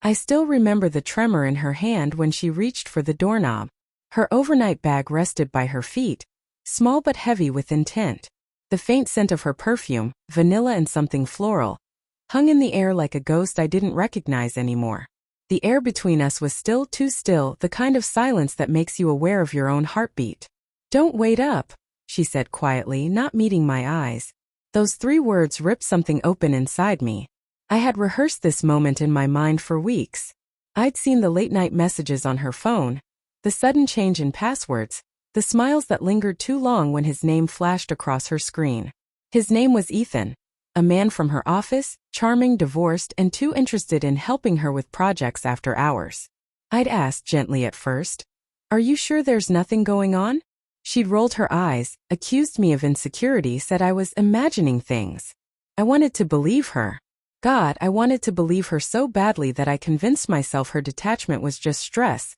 I still remember the tremor in her hand when she reached for the doorknob. Her overnight bag rested by her feet, small but heavy with intent. The faint scent of her perfume, vanilla and something floral, hung in the air like a ghost I didn't recognize anymore. The air between us was still too still, the kind of silence that makes you aware of your own heartbeat. "Don't wait up," she said quietly, not meeting my eyes. Those 3 words ripped something open inside me. I had rehearsed this moment in my mind for weeks. I'd seen the late-night messages on her phone, the sudden change in passwords, the smiles that lingered too long when his name flashed across her screen. His name was Ethan, a man from her office, charming, divorced, and too interested in helping her with projects after hours. I'd asked gently at first, "Are you sure there's nothing going on?" She'd rolled her eyes, accused me of insecurity, said I was imagining things. I wanted to believe her. God, I wanted to believe her so badly that I convinced myself her detachment was just stress,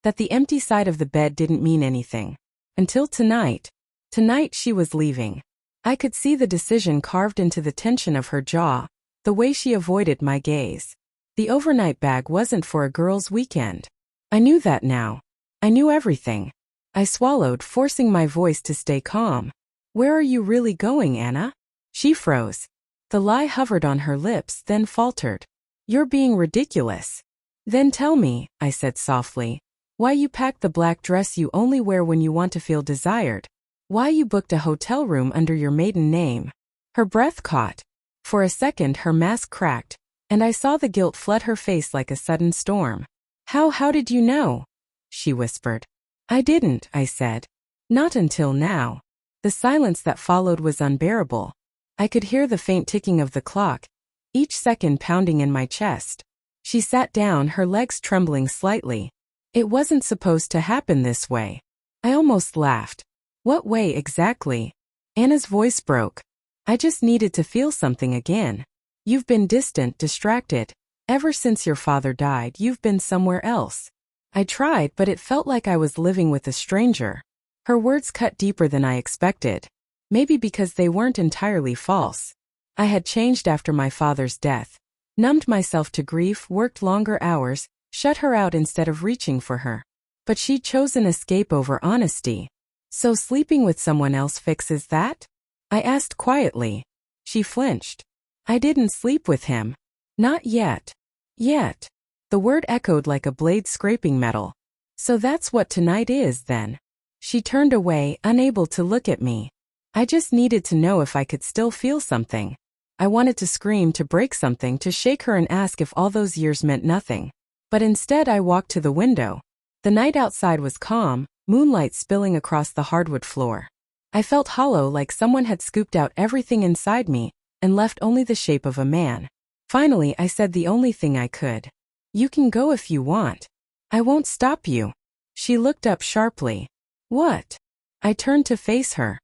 that the empty side of the bed didn't mean anything. Until tonight. Tonight she was leaving. I could see the decision carved into the tension of her jaw, the way she avoided my gaze. The overnight bag wasn't for a girl's weekend. I knew that now. I knew everything. I swallowed, forcing my voice to stay calm. "Where are you really going, Anna?" She froze. The lie hovered on her lips, then faltered. "You're being ridiculous." "Then tell me," I said softly, "why you packed the black dress you only wear when you want to feel desired. Why you booked a hotel room under your maiden name." Her breath caught. For a second her mask cracked, and I saw the guilt flood her face like a sudden storm. How did you know?" she whispered. "I didn't," I said. "Not until now." The silence that followed was unbearable. I could hear the faint ticking of the clock, each second pounding in my chest. She sat down, her legs trembling slightly. "It wasn't supposed to happen this way." I almost laughed. "What way exactly?" Anna's voice broke. "I just needed to feel something again. You've been distant, distracted. Ever since your father died, you've been somewhere else." I tried, but it felt like I was living with a stranger. Her words cut deeper than I expected. Maybe because they weren't entirely false. I had changed after my father's death. Numbed myself to grief, worked longer hours, shut her out instead of reaching for her. But she'd chosen escape over honesty. "So sleeping with someone else fixes that?" I asked quietly. She flinched. "I didn't sleep with him. Not yet." Yet. The word echoed like a blade scraping metal. "So that's what tonight is, then." She turned away, unable to look at me. I just needed to know if I could still feel something. I wanted to scream, to break something, to shake her and ask if all those years meant nothing. But instead I walked to the window. The night outside was calm, moonlight spilling across the hardwood floor. I felt hollow, like someone had scooped out everything inside me and left only the shape of a man. Finally I said the only thing I could. "You can go if you want. I won't stop you." She looked up sharply. "What?" I turned to face her.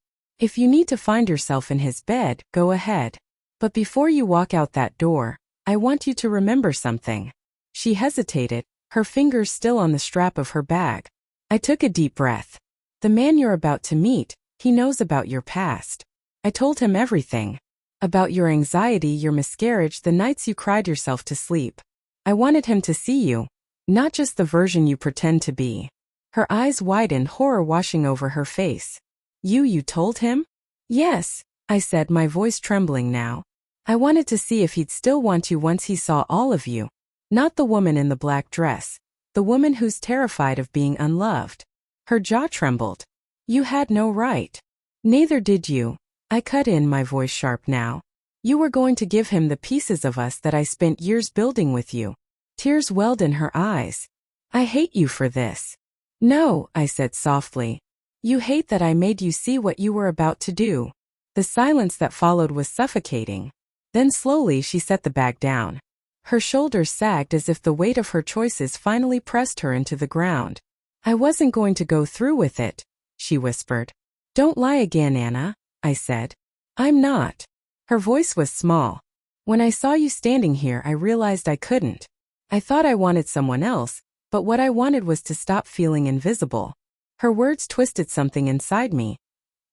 "If you need to find yourself in his bed, go ahead. But before you walk out that door, I want you to remember something." She hesitated, her fingers still on the strap of her bag. I took a deep breath. "The man you're about to meet, he knows about your past." I told him everything. About your anxiety, your miscarriage, the nights you cried yourself to sleep. I wanted him to see you, not just the version you pretend to be. Her eyes widened, horror washing over her face. You told him?" "Yes," I said, my voice trembling now. "I wanted to see if he'd still want you once he saw all of you. Not the woman in the black dress. The woman who's terrified of being unloved." Her jaw trembled. "You had no right." "Neither did you." I cut in, my voice sharp now. "You were going to give him the pieces of us that I spent years building with you." Tears welled in her eyes. "I hate you for this." "No," I said softly. "You hate that I made you see what you were about to do." The silence that followed was suffocating. Then slowly she set the bag down. Her shoulders sagged as if the weight of her choices finally pressed her into the ground. "I wasn't going to go through with it," she whispered. "Don't lie again, Anna," I said. "I'm not." Her voice was small. "When I saw you standing here, I realized I couldn't. I thought I wanted someone else, but what I wanted was to stop feeling invisible." Her words twisted something inside me.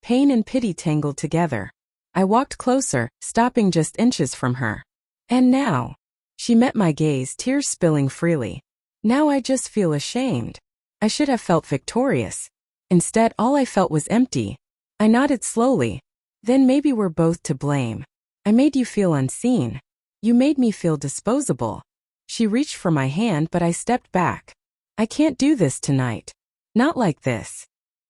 Pain and pity tangled together. I walked closer, stopping just inches from her. "And now," She met my gaze, tears spilling freely. Now I just feel ashamed. I should have felt victorious. Instead, all I felt was empty. I nodded slowly. Then maybe we're both to blame. I made you feel unseen. You made me feel disposable. She reached for my hand, but I stepped back. I can't do this tonight. Not like this.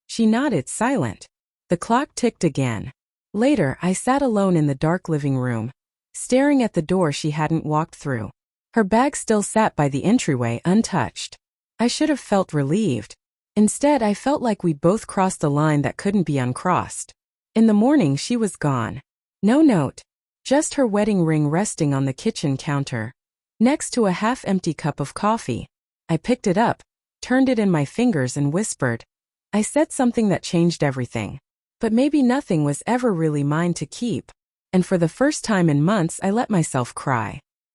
She nodded, silent. The clock ticked again. Later, I sat alone in the dark living room, staring at the door she hadn't walked through. Her bag still sat by the entryway, untouched. I should have felt relieved. Instead, I felt like we'd both crossed a line that couldn't be uncrossed. In the morning, she was gone. No note. Just her wedding ring resting on the kitchen counter, next to a half-empty cup of coffee. I picked it up, turned it in my fingers and whispered. I said something that changed everything. But maybe nothing was ever really mine to keep. And for the first time in months, I let myself cry.